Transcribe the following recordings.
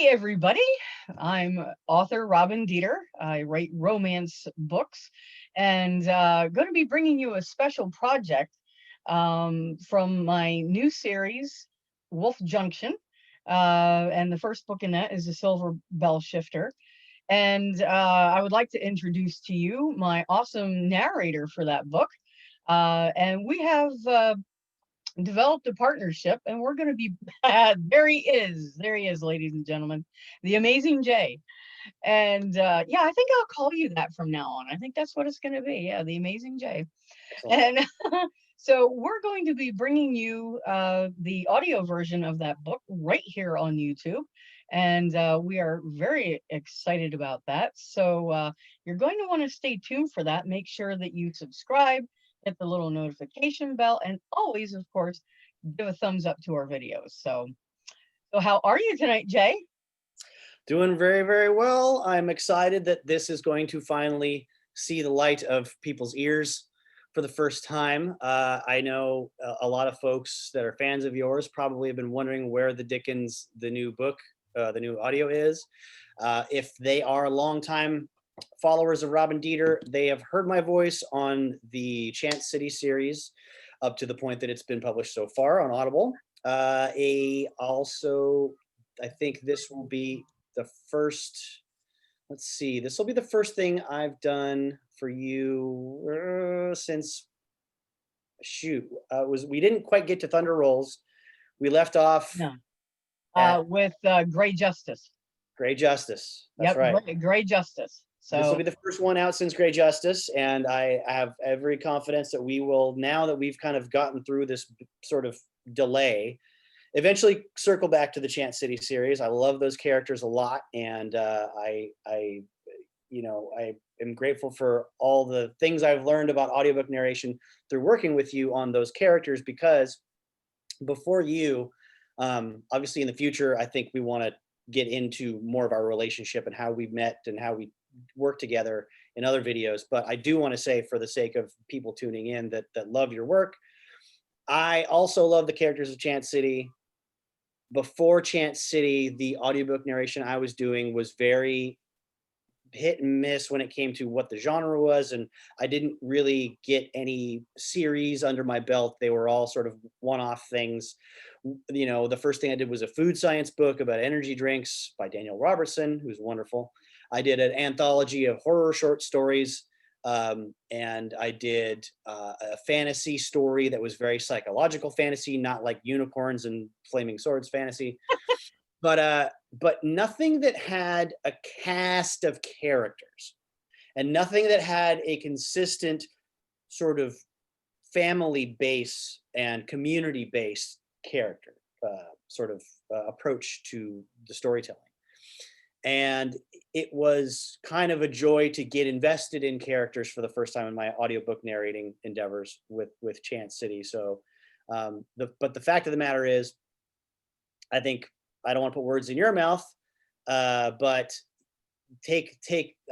Hey everybody, I'm author Robin Dieter. I write romance books and going to be bringing you a special project from my new series, Wolf Junction. And the first book in that is the Silverbell Shifter. And I would like to introduce to you my awesome narrator for that book. And we have developed a partnership, and we're going to be there he is, ladies and gentlemen, the amazing Jay. And yeah, I think I'll call you that from now on. I think that's what it's going to be. Yeah, the amazing Jay. Excellent. And so we're going to be bringing you the audio version of that book right here on YouTube. And we are very excited about that. So you're going to want to stay tuned for that. Make sure that you subscribe, hit the little notification bell, and always, of course, give a thumbs up to our videos. So how are you tonight, Jay? Doing very, very well. I'm excited that this is going to finally see the light of people's ears for the first time. I know a lot of folks that are fans of yours probably have been wondering where the Dickens, the new book, the new audio is. If they are longtime followers of Robin Dieter, they have heard my voice on the Chance City series up to the point that it's been published so far on Audible. Also, I think this will be the first, let's see, this will be the first thing I've done for you since, we didn't quite get to Thunder Rolls. We left off No. at With Gray Justice. Gray Justice. That's Yep, right. Gray Justice. This will So be the first one out since Gray Justice, and I have every confidence that we will, now that we've kind of gotten through this sort of delay, eventually circle back to the Chance City series. I love those characters a lot, and I am grateful for all the things I've learned about audiobook narration through working with you on those characters, because before you, obviously in the future, I think we want to get into more of our relationship and how we met and how we work together in other videos. But I do want to say, for the sake of people tuning in that love your work, I also love the characters of Chance City. Before Chance City, the audiobook narration I was doing was very hit and miss when it came to what the genre was, and I didn't really get any series under my belt. They were all sort of one-off things. The first thing I did was a food science book about energy drinks by Daniel Robertson, who's wonderful. I did an anthology of horror short stories, and I did a fantasy story that was very psychological fantasy, not like unicorns and flaming swords fantasy. But nothing that had a cast of characters, and nothing that had a consistent sort of family base and community based character approach to the storytelling. And it was kind of a joy to get invested in characters for the first time in my audiobook narrating endeavors with Chance City. So but the fact of the matter is, I think, I don't want to put words in your mouth, but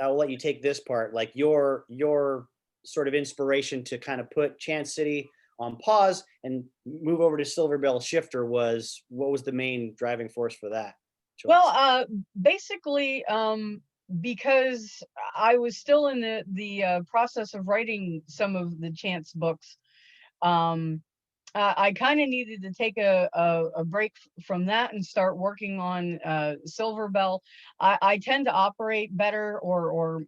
I'll let you take this part. Like your sort of inspiration to kind of put Chance City on pause and move over to Silverbell Shifter what was the main driving force for that choice? well, basically, because I was still in the process of writing some of the Chance books. I kind of needed to take a break from that and start working on Silverbell. I tend to operate better or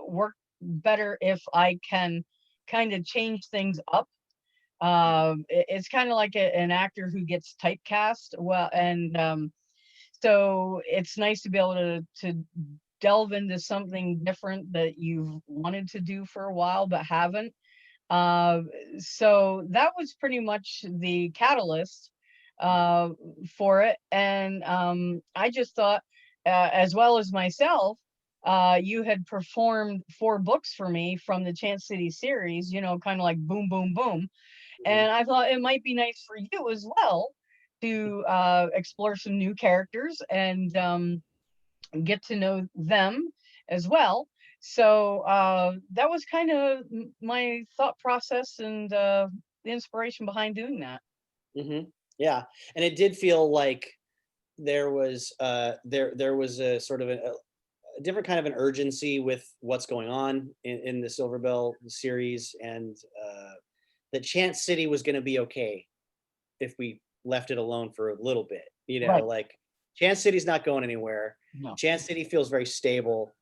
work better if I can kind of change things up. It's kind of like an actor who gets typecast. Well, and so it's nice to be able to delve into something different that you've wanted to do for a while but haven't. So that was pretty much the catalyst for it. And I just thought, as well as myself, you had performed 4 books for me from the Chance City series, kind of like boom, boom, boom. And I thought it might be nice for you as well to explore some new characters and get to know them as well. So that was kind of my thought process and the inspiration behind doing that. Yeah, and it did feel like there was there was a sort of a different kind of an urgency with what's going on in the Silverbell series, and that Chance City was going to be okay if we left it alone for a little bit. You know, Right. like Chance City's not going anywhere. No. Chance City feels very stable.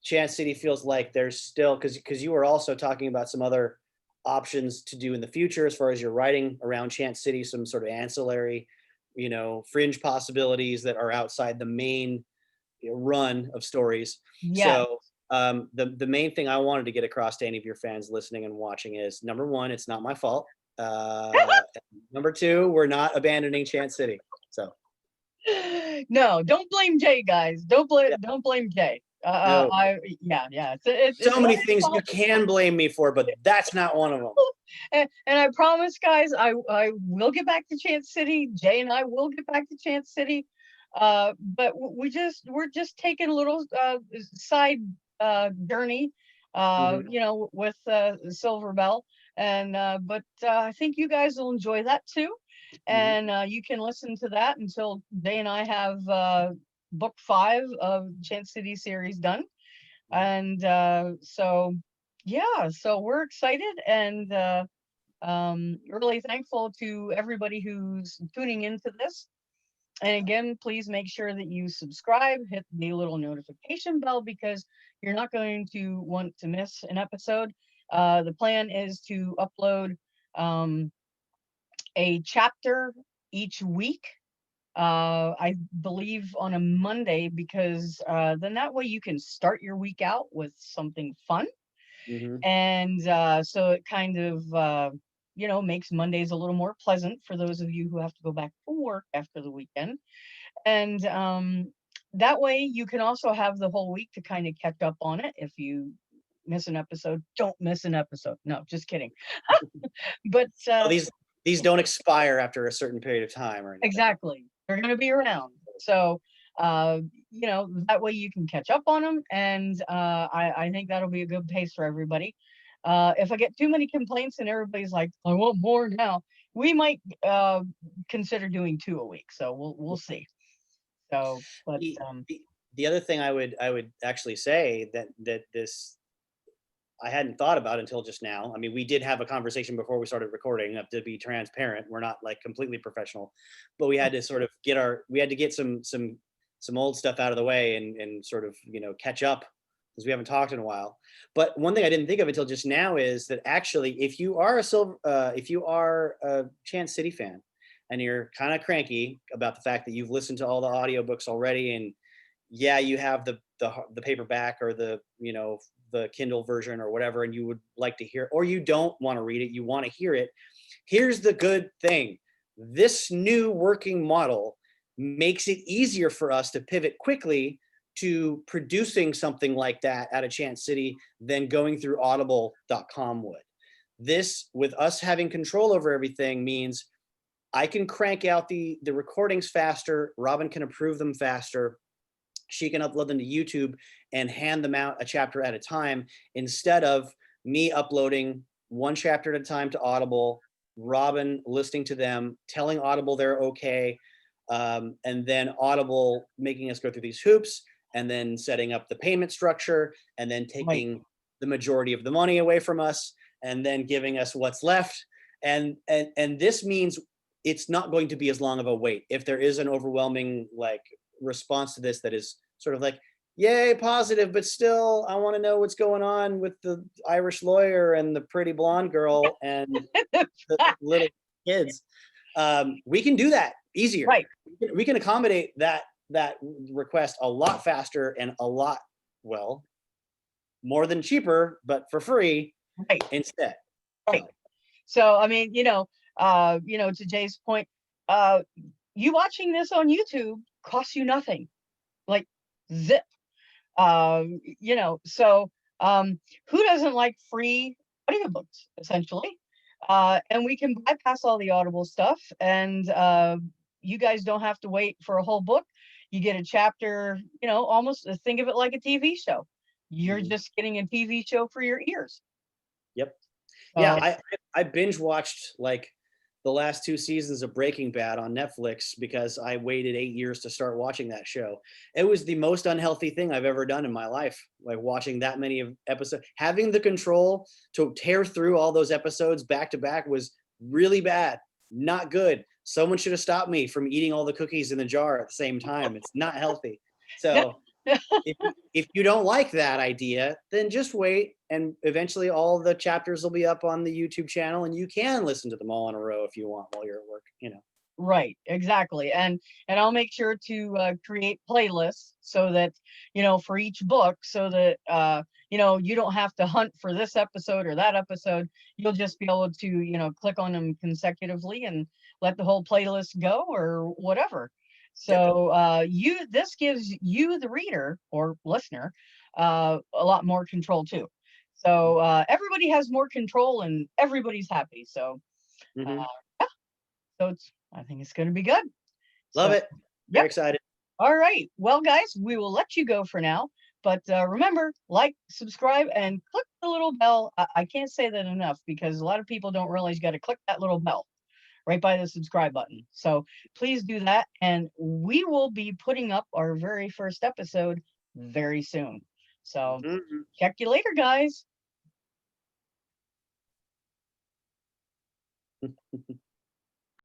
Chance City feels like there's still, because you were also talking about some other options to do in the future as far as your writing around Chance City, some sort of ancillary, you know, fringe possibilities that are outside the main, you know, run of stories. Yeah. So the main thing I wanted to get across to any of your fans listening and watching is, number one, it's not my fault. Number two, we're not abandoning Chance City. So No, don't blame Jay, guys. yeah, Don't blame Jay. no, Yeah. so It's many Owen's things you fault. can blame me for, but that's not one of them. And I promise, guys, I will get back to Chance City. Jay and I will get back to Chance City. But we're just taking a little side journey, Mhm, you know, with Silverbell, and but I think you guys will enjoy that too, mhm. and you can listen to that until Jay and I have book 5 of Chance City series done, and so yeah, so we're excited and really thankful to everybody who's tuning into this. And again, please make sure that you subscribe, hit the little notification bell, because you're not going to want to miss an episode. The plan is to upload um, a chapter each week. I believe on a Monday, because then that way you can start your week out with something fun. Mhm. And so it kind of, you know, makes Mondays a little more pleasant for those of you who have to go back to work after the weekend. And that way you can also have the whole week to kind of catch up on it. If you miss an episode, don't miss an episode. No, just kidding. But Oh, these don't expire after a certain period of time or anything. exactly, they're going to be around. So, uh, you know, that way you can catch up on them. And I think that'll be a good pace for everybody. If I get too many complaints and everybody's like, I want more now, we might consider doing 2 a week. So we'll see. So, but The, the the other thing I would actually say that this I hadn't thought about until just now. I mean, we did have a conversation before we started recording. To be transparent, we're not like completely professional, but we had to sort of we had to get some old stuff out of the way and sort of, you know, catch up because we haven't talked in a while. But one thing I didn't think of until just now is that actually, if you are a Chance City fan and you're kind of cranky about the fact that you've listened to all the audiobooks already, and yeah, you have the paperback or the, you know, the Kindle version or whatever, and you would like to hear, or you don't want to read it, you want to hear it. Here's the good thing. This new working model makes it easier for us to pivot quickly to producing something like that at a Chance City than going through audible.com would. This, with us having control over everything, means I can crank out the recordings faster, Robin can approve them faster, she can upload them to YouTube and hand them out a chapter at a time, instead of me uploading one chapter at a time to Audible, Robin listening to them, telling Audible they're okay, and then Audible making us go through these hoops, and then setting up the payment structure, and then right, taking the majority of the money away from us, and then giving us what's left. And this means it's not going to be as long of a wait. If there is an overwhelming like response to this that is sort of like, yay, positive, but still, I want to know what's going on with the Irish lawyer and the pretty blonde girl and the little kids. We can do that easier. right, We can accommodate that request a lot faster and a lot, well, more than cheaper, but for free right, instead. right. So So I mean, you know, to Jay's point, uh, you watching this on YouTube costs you nothing, like zip. You know, so who doesn't like free audiobooks, essentially? And we can bypass all the Audible stuff, and you guys don't have to wait for a whole book. You get a chapter, you know, almost think of it like a TV show. You're mhm. just getting a TV show for your ears. Yep. Yeah, So I binge watched like the last 2 seasons of Breaking Bad on Netflix because I waited 8 years to start watching that show. It was the most unhealthy thing I've ever done in my life. Like watching that many of episodes, having the control to tear through all those episodes back to back was really bad, not good. Someone should have stopped me from eating all the cookies in the jar at the same time. It's not healthy. So if you don't like that idea, then just wait, and eventually all the chapters will be up on the YouTube channel, and you can listen to them all in a row if you want while you're at work. Right, exactly. And I'll make sure to create playlists so that, for each book, so that you don't have to hunt for this episode or that episode. You'll just be able to, click on them consecutively and let the whole playlist go or whatever. Yep. So this gives you, the reader or listener, a lot more control too. So everybody has more control and everybody's happy. So uh, Hmm. I think it's going to be good. Love So, it. Very yep. excited. All right. Well, guys, we will let you go for now. But remember, like, subscribe, and click the little bell. I can't say that enough because a lot of people don't realize you got to click that little bell right by the subscribe button. So please do that. And we will be putting up our very first episode very soon. So Mhm. check you later, guys.